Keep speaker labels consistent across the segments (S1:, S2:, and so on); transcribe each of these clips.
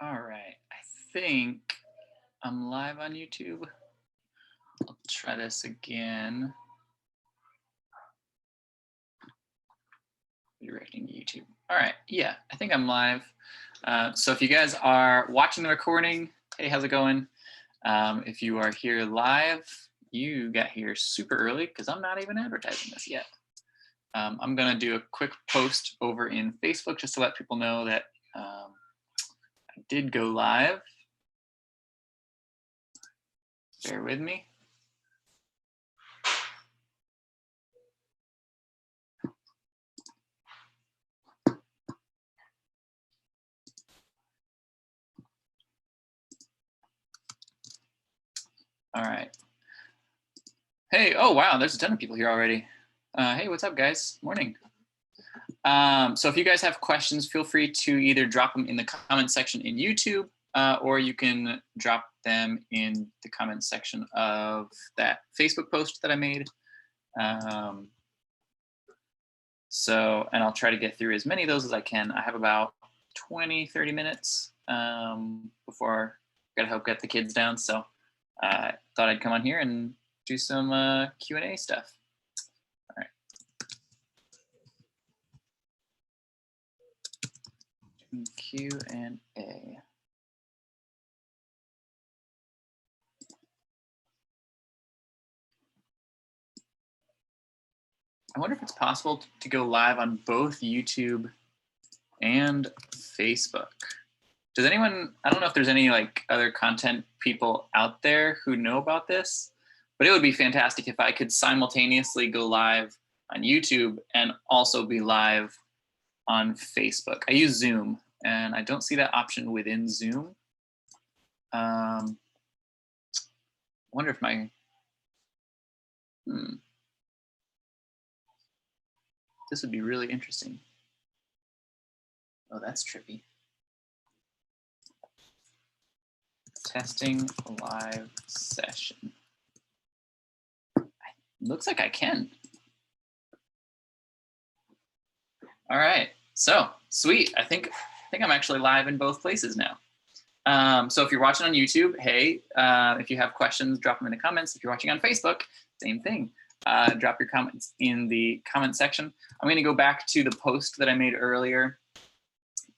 S1: All right, I think I'm live on YouTube. I'll try this again. Redirecting YouTube. All right, yeah, I think I'm live. So if you guys are watching the recording, hey, how's it going? If you are here live, you got here super early because I'm not even advertising this yet. I'm gonna do a quick post over in Facebook just to let people know that I did go live. Bear with me. All right. Hey, oh wow, there's a ton of people here already. Hey, what's up, guys? Morning. So if you guys have questions, feel free to either drop them in the comment section in YouTube, or you can drop them in the comment section of that Facebook post that I made. And I'll try to get through as many of those as I can. I have about 20, 30 minutes before I gotta help get the kids down. So I thought I'd come on here and do some Q&A stuff. All right. Q&A. I wonder if it's possible to go live on both YouTube and Facebook. Does anyone, I don't know if there's any like other content people out there who know about this, but it would be fantastic if I could simultaneously go live on YouTube and also be live on Facebook. I use Zoom and I don't see that option within Zoom. I wonder if my, this would be really interesting. Oh, that's trippy. Testing live session. Looks like I can. All right, so sweet. I think I'm actually live in both places now. So if you're watching on YouTube, hey, if you have questions, drop them in the comments. If you're watching on Facebook, same thing. Drop your comments in the comment section. I'm going to go back to the post that I made earlier.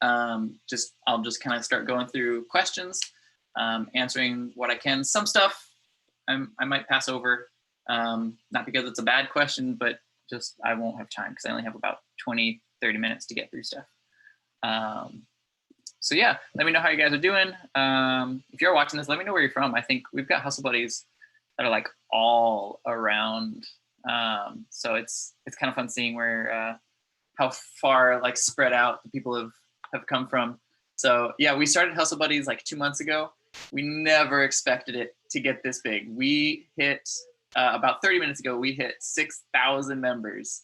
S1: I'll just kind of start going through questions, answering what I can. Some stuff I might pass over, not because it's a bad question, but just I won't have time because I only have about 20, 30 minutes to get through stuff. So yeah, let me know how you guys are doing. If you're watching this, let me know where you're from. I think we've got hustle buddies that are like all around. So it's kind of fun seeing where how far like spread out the people have come from. So yeah, we started Hustle Buddies like 2 months ago. We never expected it to get this big. We hit about 30 minutes ago, we hit 6,000 members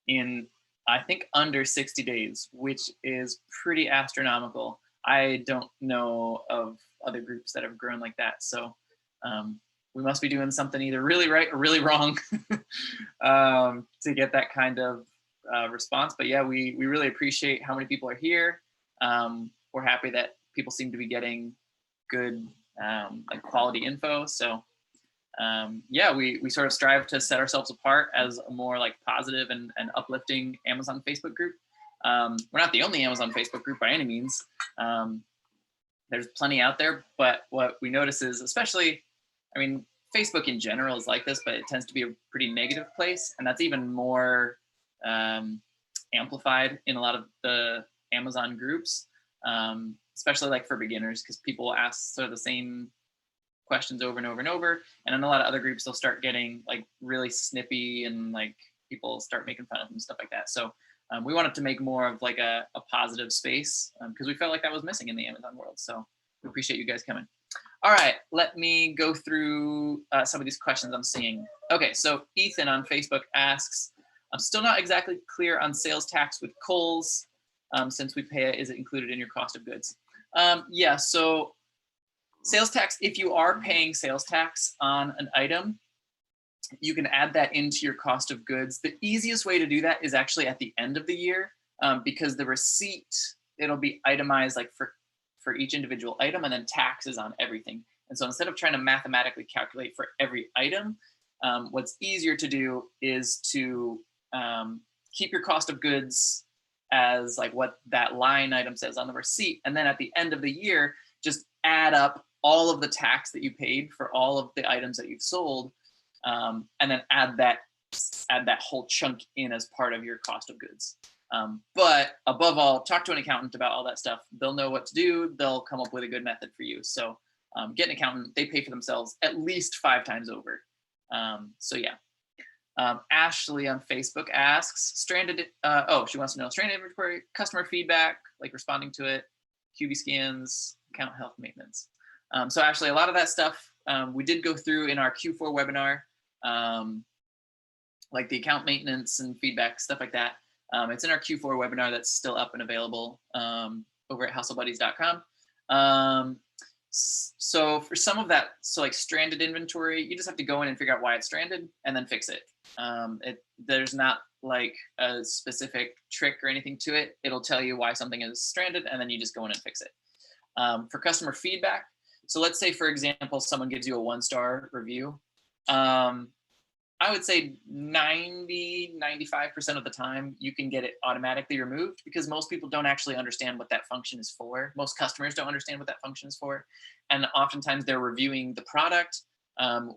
S1: in I think under 60 days, which is pretty astronomical. I don't know of other groups that have grown like that. So we must be doing something either really right or really wrong to get that kind of response. But yeah, we really appreciate how many people are here. We're happy that people seem to be getting good like quality info. So yeah, we sort of strive to set ourselves apart as a more like positive and uplifting Amazon Facebook group. We're not the only Amazon Facebook group by any means. There's plenty out there, but what we notice is, especially, I mean, Facebook in general is like this, but it tends to be a pretty negative place. And that's even more amplified in a lot of the Amazon groups, especially like for beginners, because people ask sort of the same questions over and over and over. And in a lot of other groups, they'll start getting like really snippy and like people start making fun of them and stuff like that. So we wanted to make more of like a positive space because we felt like that was missing in the Amazon world. So we appreciate you guys coming. All right, let me go through some of these questions I'm seeing. Okay, so Ethan on Facebook asks, I'm still not exactly clear on sales tax with Kohl's. Since we pay it, is it included in your cost of goods? Yeah, so sales tax, if you are paying sales tax on an item, you can add that into your cost of goods. The easiest way to do that is actually at the end of the year because the receipt, it'll be itemized like for for each individual item, and then taxes on everything. And so instead of trying to mathematically calculate for every item, what's easier to do is to keep your cost of goods as like what that line item says on the receipt. And then at the end of the year, just add up all of the tax that you paid for all of the items that you've sold, and then add that whole chunk in as part of your cost of goods. But above all, talk to an accountant about all that stuff. They'll know what to do. They'll come up with a good method for you. So get an accountant. They pay for themselves at least 5 times over. So yeah. Ashley on Facebook asks, stranded, she wants to know stranded inventory, customer feedback, like responding to it, QB scans, account health maintenance. So Ashley, a lot of that stuff we did go through in our Q4 webinar, like the account maintenance and feedback, stuff like that. It's in our Q4 webinar that's still up and available over at hustlebuddies.com. So for some of that, so like stranded inventory, you just have to go in and figure out why it's stranded and then fix it. There's not like a specific trick or anything to it. It'll tell you why something is stranded, and then you just go in and fix it. For customer feedback, so let's say, for example, someone gives you a 1-star review. I would say 90–95% of the time you can get it automatically removed, because most people don't actually understand what that function is for. Most customers don't understand what that function is for. And oftentimes they're reviewing the product.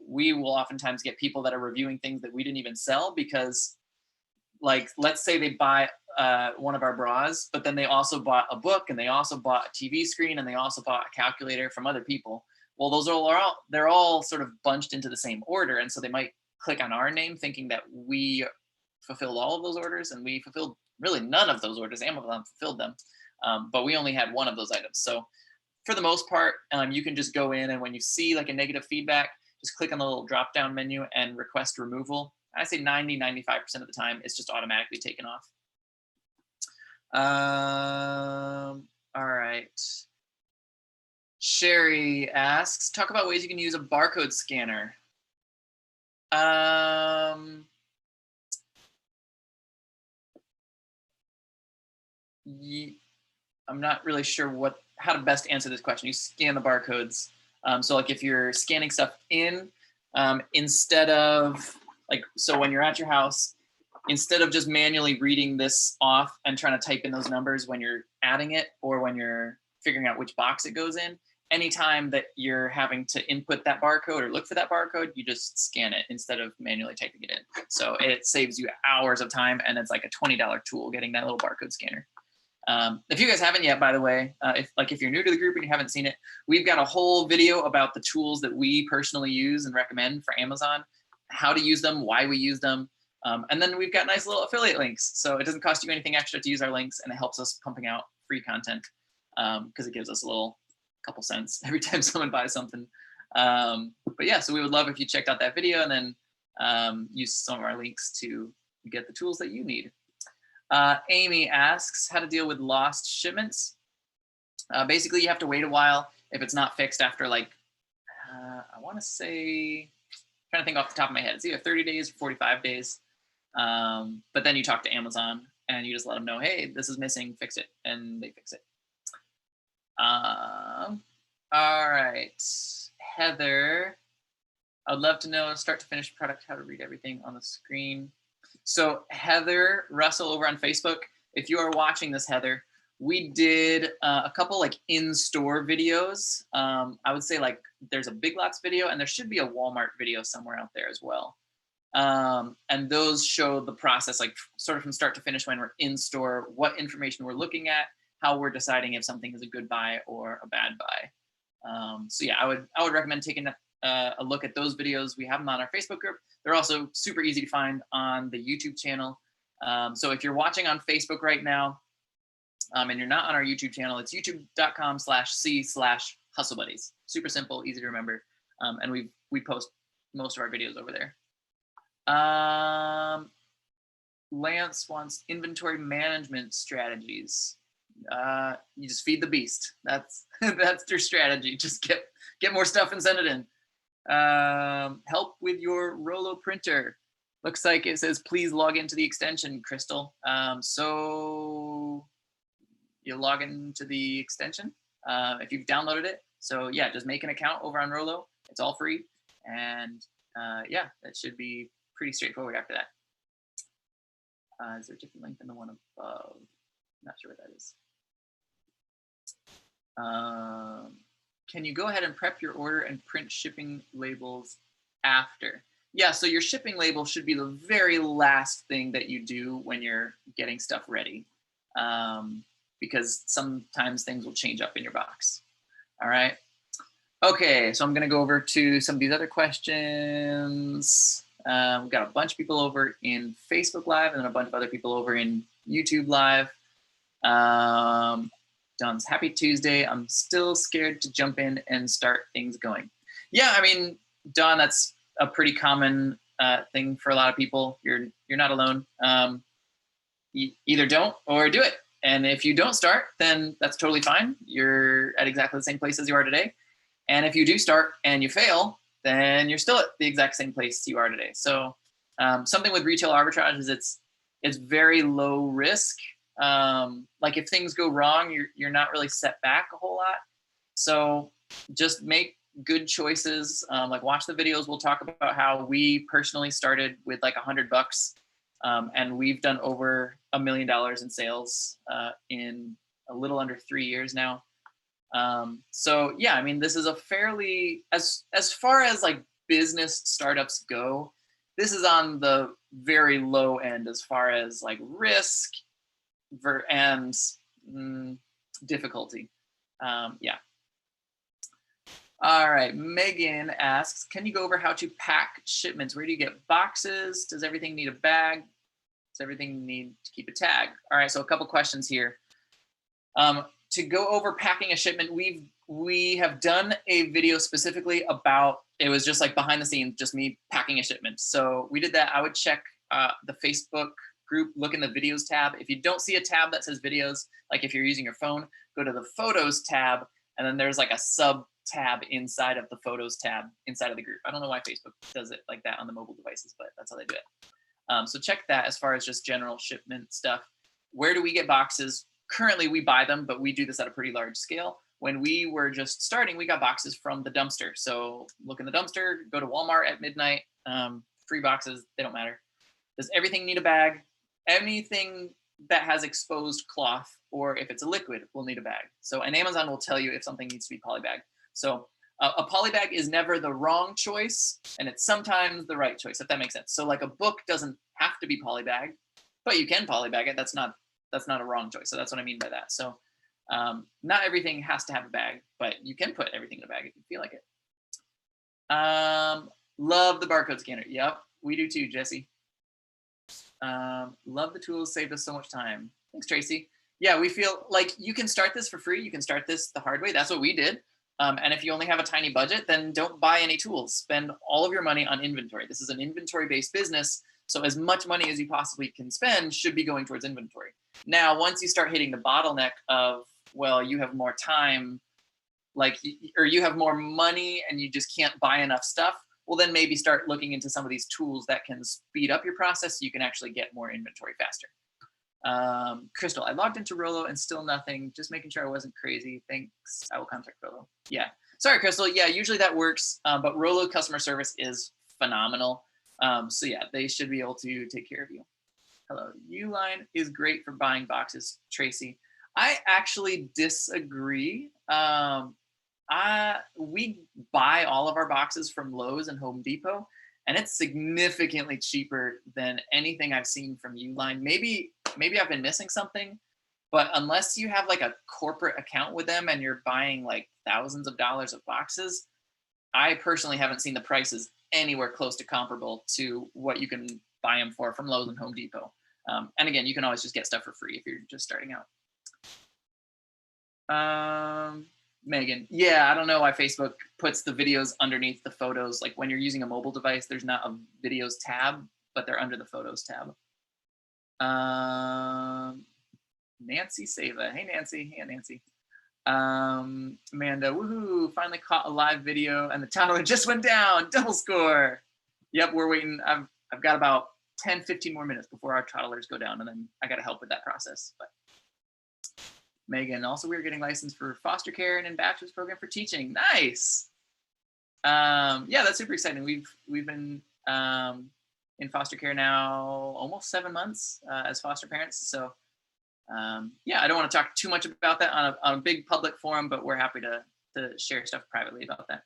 S1: We will oftentimes get people that are reviewing things that we didn't even sell, because like, let's say they buy one of our bras, but then they also bought a book, and they also bought a TV screen, and they also bought a calculator from other people. Well, they're all sort of bunched into the same order. And so they might click on our name thinking that we fulfilled all of those orders, and we fulfilled really none of those orders. Amazon fulfilled them, but we only had one of those items. So for the most part, you can just go in, and when you see like a negative feedback, just click on the little drop down menu and request removal. I say 90–95% of the time it's just automatically taken off. All right. Sherry asks, talk about ways you can use a barcode scanner. I'm not really sure how to best answer this question. You scan the barcodes. So like if you're scanning stuff in, instead of like, so when you're at your house, instead of just manually reading this off and trying to type in those numbers when you're adding it, or when you're figuring out which box it goes in, anytime that you're having to input that barcode or look for that barcode, you just scan it instead of manually typing it in. So it saves you hours of time, and it's like a $20 tool getting that little barcode scanner. If you guys haven't yet, by the way, if you're new to the group and you haven't seen it, we've got a whole video about the tools that we personally use and recommend for Amazon, how to use them, why we use them. And then we've got nice little affiliate links. So it doesn't cost you anything extra to use our links, and it helps us pumping out free content, because it gives us a couple cents every time someone buys something. But yeah, so we would love if you checked out that video and then use some of our links to get the tools that you need. Amy asks how to deal with lost shipments. Basically, you have to wait a while if it's not fixed after like, I want to say, I'm trying to think off the top of my head, it's either 30 days or 45 days. But then you talk to Amazon and you just let them know, hey, this is missing, fix it, and they fix it. All right, Heather, I'd love to know start to finish product, how to read everything on the screen. So Heather Russell over on Facebook, if you are watching this, Heather, we did a couple like in-store videos. I would say like there's a Big Lots video, and there should be a Walmart video somewhere out there as well. And those show the process, like sort of from start to finish when we're in store, what information we're looking at, how we're deciding if something is a good buy or a bad buy. So yeah, I would recommend taking a look at those videos. We have them on our Facebook group. They're also super easy to find on the YouTube channel. So if you're watching on Facebook right now, and you're not on our YouTube channel, it's youtube.com/c/hustlebuddies. Super simple, easy to remember. And we post most of our videos over there. Lance wants inventory management strategies. You just feed the beast. That's your strategy. Just get more stuff and send it in. Help with your Rollo printer. Looks like it says please log into the extension, Crystal. So you log into the extension. if you've downloaded it. So yeah, just make an account over on Rollo. It's all free. And yeah, that should be pretty straightforward after that. Is there a different link than the one above? Not sure what that is. Can you go ahead and prep your order and print shipping labels after? Yeah, so your shipping label should be the very last thing that you do when you're getting stuff ready, because sometimes things will change up in your box. All right. Okay, so I'm going to go over to some of these other questions. We've got a bunch of people over in Facebook Live and then a bunch of other people over in YouTube Live. Don's happy Tuesday. I'm still scared to jump in and start things going. Yeah, I mean, Don, that's a pretty common thing for a lot of people. You're not alone. Either don't or do it. And if you don't start, then that's totally fine. You're at exactly the same place as you are today. And if you do start and you fail, then you're still at the exact same place you are today. So something with retail arbitrage is it's very low risk. Like if things go wrong, you're not really set back a whole lot. So just make good choices. Like watch the videos. We'll talk about how we personally started with like $100, and we've done over $1 million in sales in a little under 3 years now. So yeah, I mean, this is a fairly, as far as like business startups go, this is on the very low end as far as like risk and difficulty. Yeah. All right, Megan asks, can you go over how to pack shipments? Where do you get boxes? Does everything need a bag? Does everything need to keep a tag? All right, so a couple questions here. To go over packing a shipment, we have done a video specifically about, it was just like behind the scenes, just me packing a shipment. So we did that. I would check the Facebook group, look in the videos tab. If you don't see a tab that says videos, like if you're using your phone, go to the photos tab, and then there's like a sub tab inside of the photos tab inside of the group. I don't know why Facebook does it like that on the mobile devices, but that's how they do it. So check that as far as just general shipment stuff. Where do we get boxes? Currently we buy them, but we do this at a pretty large scale. When we were just starting, we got boxes from the dumpster. So look in the dumpster, go to Walmart at midnight, free boxes, they don't matter. Does everything need a bag? Anything that has exposed cloth, or if it's a liquid, will need a bag. So, and Amazon will tell you if something needs to be polybagged. So a polybag is never the wrong choice, and it's sometimes the right choice, if that makes sense. So like a book doesn't have to be polybagged, but you can polybag it. That's not a wrong choice. So that's what I mean by that. So not everything has to have a bag, but you can put everything in a bag if you feel like it. Love the barcode scanner. Yep, we do too, Jesse. Love the tools, saved us so much time. Thanks, Tracy. Yeah, we feel like you can start this for free. You can start this the hard way. That's what we did. And if you only have a tiny budget, then don't buy any tools. Spend all of your money on inventory. This is an inventory-based business. So as much money as you possibly can spend should be going towards inventory. Now, once you start hitting the bottleneck of, well, you have more time, like, or you have more money and you just can't buy enough stuff, well, then maybe start looking into some of these tools that can speed up your process so you can actually get more inventory faster. Crystal, I logged into Rollo and still nothing, just making sure I wasn't crazy. Thanks, I will contact Rollo. Yeah, sorry, Crystal. Yeah, usually that works, but Rollo customer service is phenomenal. So yeah, they should be able to take care of you. Hello, Uline is great for buying boxes, Tracy. I actually disagree. We buy all of our boxes from Lowe's and Home Depot, and it's significantly cheaper than anything I've seen from Uline. Maybe I've been missing something, but unless you have like a corporate account with them and you're buying like thousands of dollars of boxes, I personally haven't seen the prices anywhere close to comparable to what you can buy them for from Lowe's and Home Depot. And again, you can always just get stuff for free if you're just starting out. Megan, yeah, I don't know why Facebook puts the videos underneath the photos. Like when you're using a mobile device, there's not a videos tab, but they're under the photos tab. Nancy Seva. Hey, Nancy. Hey, Nancy. Amanda, woohoo, finally caught a live video and the toddler just went down. Double score. Yep, we're waiting. I've got about 10, 15 more minutes before our toddlers go down, and then I got to help with that process. But Megan, also we were getting licensed for foster care and in bachelor's program for teaching. Nice. Yeah, that's super exciting. We've been in foster care now almost 7 months as foster parents. So yeah, I don't want to talk too much about that on a big public forum, but we're happy to share stuff privately about that.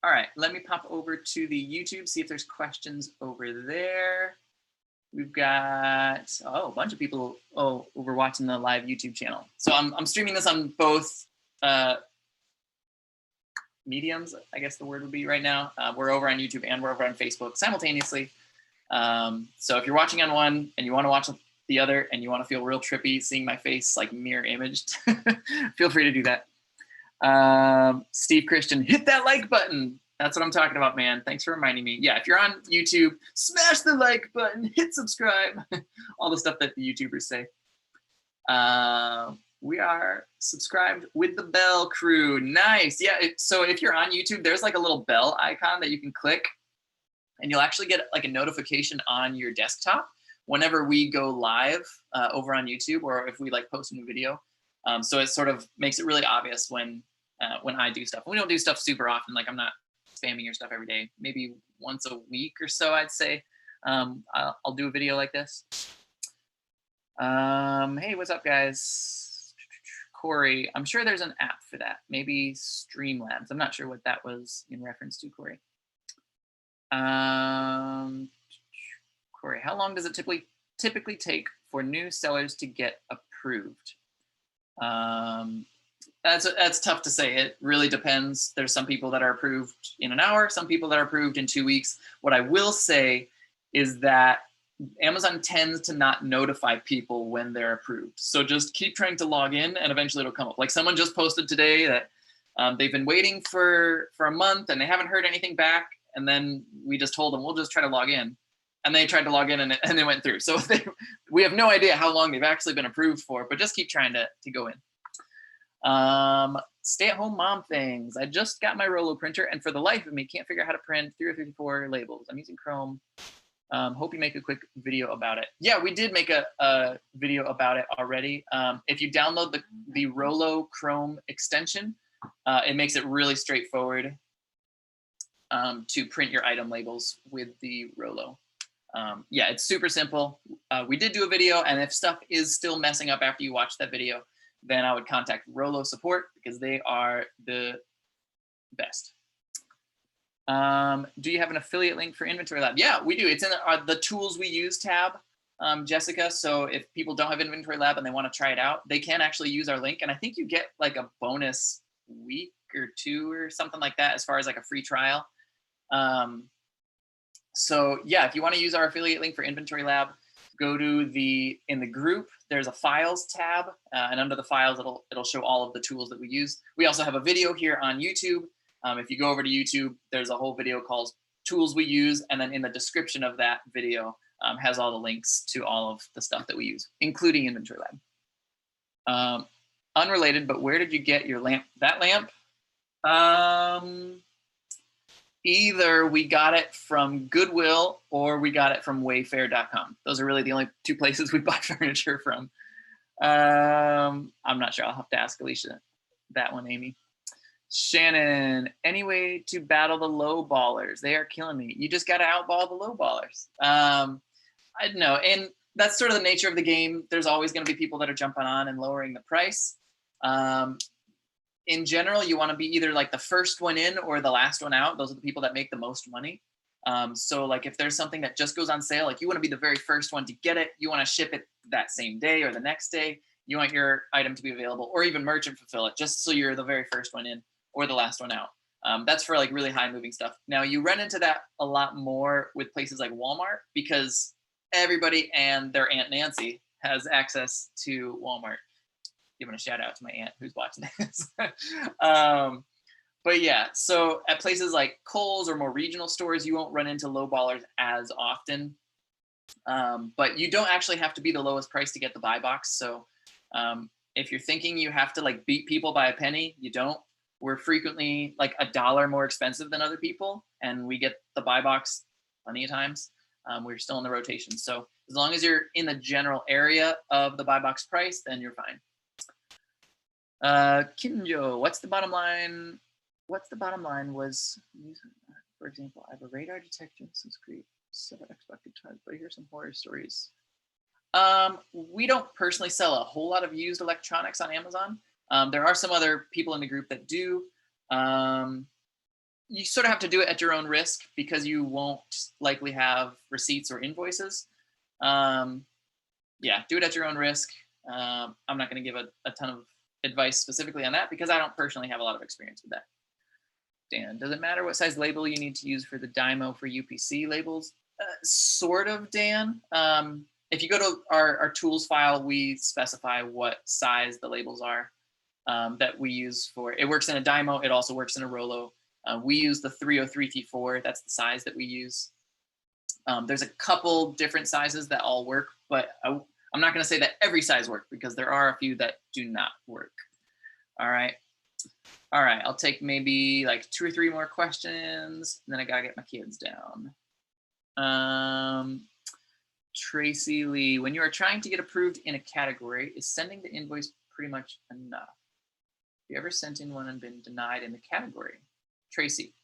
S1: All right, let me pop over to the YouTube, see if there's questions over there. We've got, a bunch of people over watching the live YouTube channel. So I'm streaming this on both mediums, I guess the word would be right now. We're over on YouTube and we're over on Facebook simultaneously. So if you're watching on one and you want to watch the other and you want to feel real trippy seeing my face like mirror imaged, feel free to do that. Steve Christian, hit that like button. That's what I'm talking about, man. Thanks for reminding me. Yeah, if you're on YouTube, smash the like button, hit subscribe, all the stuff that the YouTubers say. We are subscribed with the bell crew. Nice. Yeah, so if you're on YouTube, there's like a little bell icon that you can click and you'll actually get like a notification on your desktop whenever we go live over on YouTube or if we like post a new video. So it sort of makes it really obvious when I do stuff. We don't do stuff super often. Like I'm not spamming your stuff every day. Maybe once a week or so, I'd say. I'll do a video like this. Hey, what's up, guys? Corey, I'm sure there's an app for that. Maybe Streamlabs. I'm not sure what that was in reference to, Corey. Corey, how long does it typically take for new sellers to get approved? That's tough to say. It really depends. There's some people that are approved in an hour, some people that are approved in 2 weeks. What I will say is that Amazon tends to not notify people when they're approved. So just keep trying to log in and eventually it'll come up. Like someone just posted today that they've been waiting for a month and they haven't heard anything back. And then we just told them, we'll just try to log in. And they tried to log in and they went through. So we have no idea how long they've actually been approved for, but just keep trying to go in. Stay-at-home mom things. I just got my Rollo printer and for the life of me, can't figure out how to print 354 labels. I'm using Chrome. Hope you make a quick video about it. Yeah, we did make a video about it already. If you download the Rollo Chrome extension, it makes it really straightforward to print your item labels with the Rollo. Yeah, it's super simple. We did do a video, and if stuff is still messing up after you watch that video, then I would contact Rollo support because they are the best. Do you have an affiliate link for Inventory Lab? Yeah, we do. It's in the tools we use tab, Jessica. So if people don't have Inventory Lab and they want to try it out, they can actually use our link. And I think you get like a bonus week or 2 or something like that as far as like a free trial. So yeah, if you want to use our affiliate link for Inventory Lab, go to in the group, there's a files tab, and under the files, it'll show all of the tools that we use. We also have a video here on YouTube. If you go over to YouTube, there's a whole video called Tools We Use, and then in the description of that video has all the links to all of the stuff that we use, including Inventory Lab. Unrelated, but where did you get your lamp? That lamp? Either we got it from Goodwill or we got it from Wayfair.com. Those are really the only 2 places we buy furniture from. I'm not sure. I'll have to ask Alicia that one, Amy. Shannon, any way to battle the low ballers? They are killing me. You just got to outball the low ballers. I don't know. And that's sort of the nature of the game. There's always going to be people that are jumping on and lowering the price. In general, you want to be either like the first one in or the last one out. Those are the people that make the most money. So like if there's something that just goes on sale, like you want to be the very first one to get it. You want to ship it that same day or the next day. You want your item to be available or even merchant fulfill it just so you're the very first one in or the last one out. That's for like really high moving stuff. Now you run into that a lot more with places like Walmart because everybody and their Aunt Nancy has access to Walmart. Giving a shout out to my aunt who's watching this. But yeah, so at places like Kohl's or more regional stores, you won't run into low ballers as often. But you don't actually have to be the lowest price to get the buy box. So if you're thinking you have to like beat people by a penny, you don't. We're frequently like $1 more expensive than other people, and we get the buy box plenty of times. we're still in the rotation. So as long as you're in the general area of the buy box price, then you're fine. Kinjo, what's the bottom line? What's the bottom line was, for example, I have a radar detection since great set of expected times, but here's some horror stories. We don't personally sell a whole lot of used electronics on Amazon. There are some other people in the group that do. You sort of have to do it at your own risk because you won't likely have receipts or invoices. Yeah, do it at your own risk. I'm not going to give a ton of advice specifically on that because I don't personally have a lot of experience with that. Dan, does it matter what size label you need to use for the Dymo for UPC labels? Sort of, Dan. If you go to our tools file, we specify what size the labels are that we use for. It works in a Dymo. It also works in a Rolo. We use the 303T4. That's the size that we use. There's a couple different sizes that all work, but I'm not going to say that every size works because there are a few that do not work. All right. All right. I'll take maybe like 2 or 3 more questions, and then I got to get my kids down. Tracy Lee, when you are trying to get approved in a category, is sending the invoice pretty much enough? Have you ever sent in one and been denied in the category? Tracy.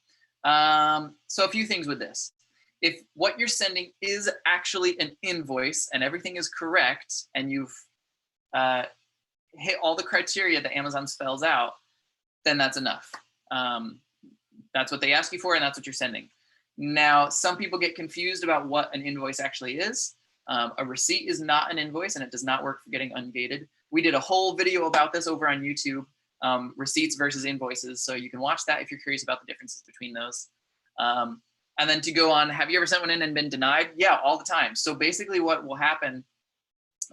S1: So a few things with this. If what you're sending is actually an invoice and everything is correct and you've hit all the criteria that Amazon spells out, then that's enough. That's what they ask you for and that's what you're sending. Now, some people get confused about what an invoice actually is. A receipt is not an invoice and it does not work for getting ungated. We did a whole video about this over on YouTube, receipts versus invoices. So you can watch that if you're curious about the differences between those. And then to go on, have you ever sent one in and been denied? Yeah, all the time. So basically what will happen,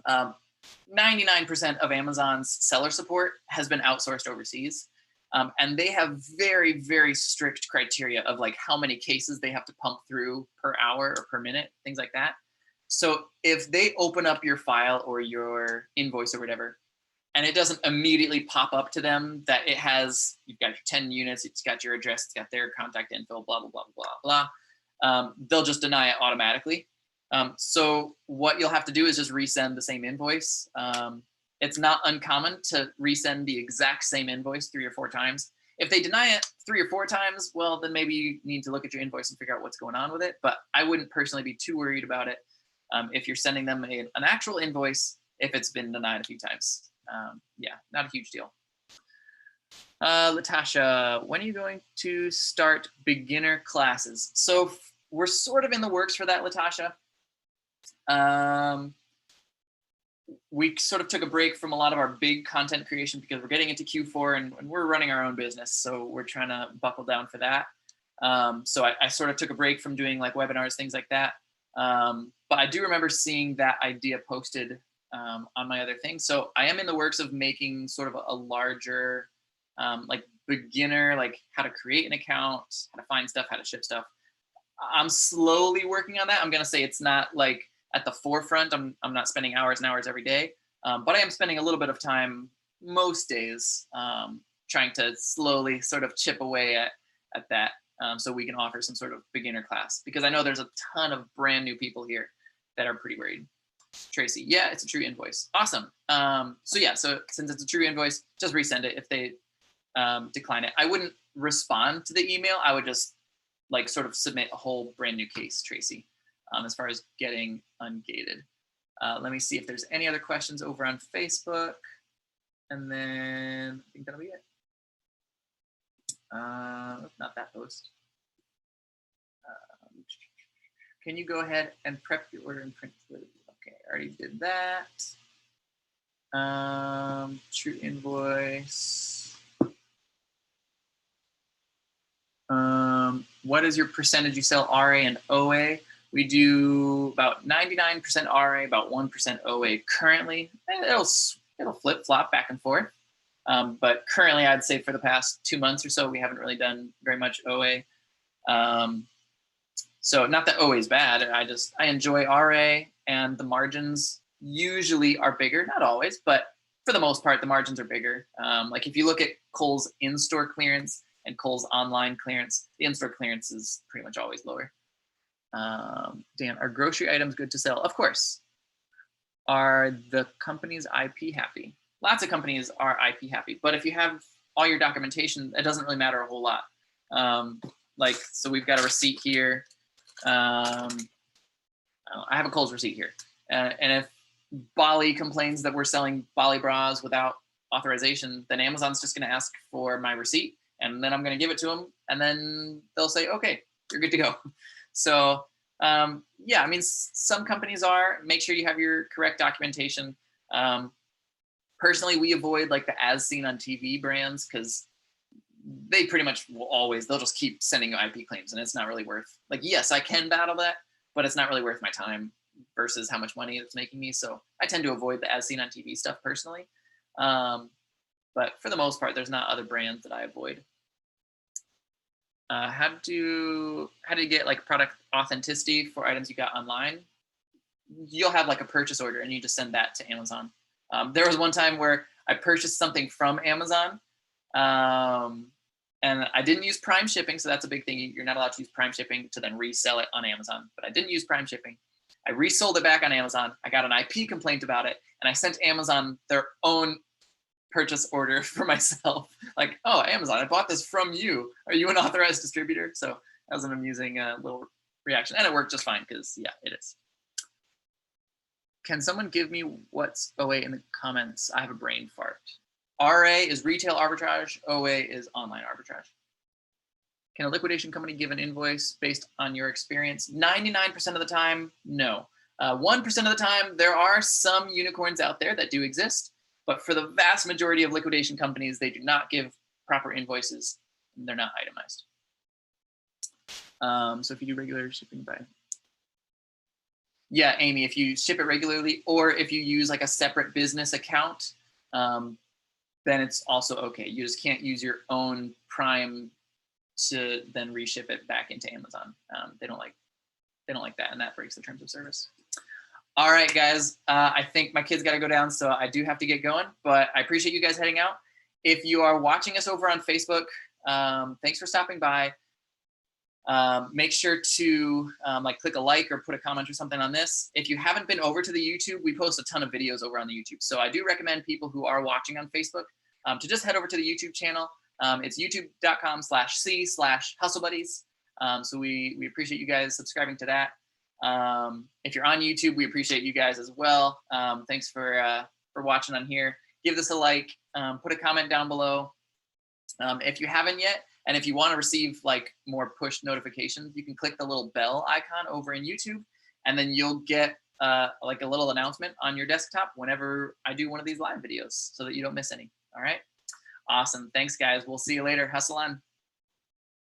S1: 99% of Amazon's seller support has been outsourced overseas. And they have very, very strict criteria of like how many cases they have to pump through per hour or per minute, things like that. So if they open up your file or your invoice or whatever, and it doesn't immediately pop up to them that it has, you've got your 10 units, it's got your address, it's got their contact info, blah, blah, blah, blah, blah. They'll just deny it automatically. So what you'll have to do is just resend the same invoice. It's not uncommon to resend the exact same invoice 3 or 4 times. If they deny it 3 or 4 times, well, then maybe you need to look at your invoice and figure out what's going on with it. But I wouldn't personally be too worried about it if you're sending them an actual invoice if it's been denied a few times. Yeah, not a huge deal. Latasha, when are you going to start beginner classes? So we're sort of in the works for that, Latasha. We sort of took a break from a lot of our big content creation because we're getting into Q4 and we're running our own business. So we're trying to buckle down for that. So I sort of took a break from doing like webinars, things like that. But I do remember seeing that idea posted on my other thing. So I am in the works of making sort of a larger like beginner, like how to create an account, how to find stuff, how to ship stuff. I'm slowly working on that. I'm going to say it's not like at the forefront. I'm not spending hours and hours every day, but I am spending a little bit of time most days trying to slowly sort of chip away at that so we can offer some sort of beginner class, because I know there's a ton of brand new people here that are pretty worried. Tracy, yeah, it's a true invoice. Awesome. So yeah, so since it's a true invoice, just resend it if they decline it. I wouldn't respond to the email. I would just like sort of submit a whole brand new case, Tracy, as far as getting ungated. Let me see if there's any other questions over on Facebook. And then I think that'll be it. Not that post. Can you go ahead and prep your order and print it? Okay, I already did that. True invoice. What is your percentage you sell RA and OA? We do about 99% RA, about 1% OA currently. It'll flip flop back and forth. But currently I'd say for the past 2 months or so, we haven't really done very much OA. So not that OA is bad. I enjoy RA, and the margins usually are bigger, not always, but for the most part, the margins are bigger. Like if you look at Kohl's in-store clearance and Kohl's online clearance, the in-store clearance is pretty much always lower. Dan, are grocery items good to sell? Of course. Are the company's IP happy? Lots of companies are IP happy, but if you have all your documentation, it doesn't really matter a whole lot. Like, so we've got a receipt here. I have a Kohl's receipt here. And if Bali complains that we're selling Bali bras without authorization, then Amazon's just going to ask for my receipt, and then I'm going to give it to them, and then they'll say, okay, you're good to go. So yeah, I mean, some companies are. Make sure you have your correct documentation. Personally, we avoid like the as seen on TV brands because they pretty much will always, they'll just keep sending you IP claims, and it's not really worth, like, yes, I can battle that, but it's not really worth my time versus how much money it's making me. So I tend to avoid the as seen on TV stuff personally. But for the most part, there's not other brands that I avoid. How do you get like product authenticity for items you got online? You'll have like a purchase order and you just send that to Amazon. There was one time where I purchased something from Amazon, and I didn't use Prime shipping. So that's a big thing. You're not allowed to use Prime shipping to then resell it on Amazon, but I didn't use Prime shipping. I resold it back on Amazon. I got an IP complaint about it, and I sent Amazon their own purchase order for myself. Like, oh, Amazon, I bought this from you. Are you an authorized distributor? So that was an amusing little reaction, and it worked just fine because, yeah, it is. Can someone give me what's OA in the comments? I have a brain fart. RA is retail arbitrage. OA is online arbitrage. Can a liquidation company give an invoice based on your experience? 99% of the time, no. 1% of the time, there are some unicorns out there that do exist, but for the vast majority of liquidation companies, they do not give proper invoices, and they're not itemized. So if you do regular shipping by, yeah, Amy, if you ship it regularly, or if you use like a separate business account, then it's also okay. You just can't use your own Prime to then reship it back into Amazon. They don't like that, and that breaks the terms of service. All right, guys, I think my kids got to go down, so I do have to get going, but I appreciate you guys heading out. If you are watching us over on Facebook, thanks for stopping by. Make sure to like click a like or put a comment or something on this. If you haven't been over to the YouTube, we post a ton of videos over on the YouTube. So I do recommend people who are watching on Facebook to just head over to the YouTube channel. It's youtube.com/c/hustlebuddies. So we appreciate you guys subscribing to that. If you're on YouTube, we appreciate you guys as well. Thanks for watching on here. Give this a like, put a comment down below. If you haven't yet, and if you want to receive like more push notifications, you can click the little bell icon over in YouTube, and then you'll get like a little announcement on your desktop whenever I do one of these live videos so that you don't miss any. All right. Awesome. Thanks, guys. We'll see you later. Hustle on.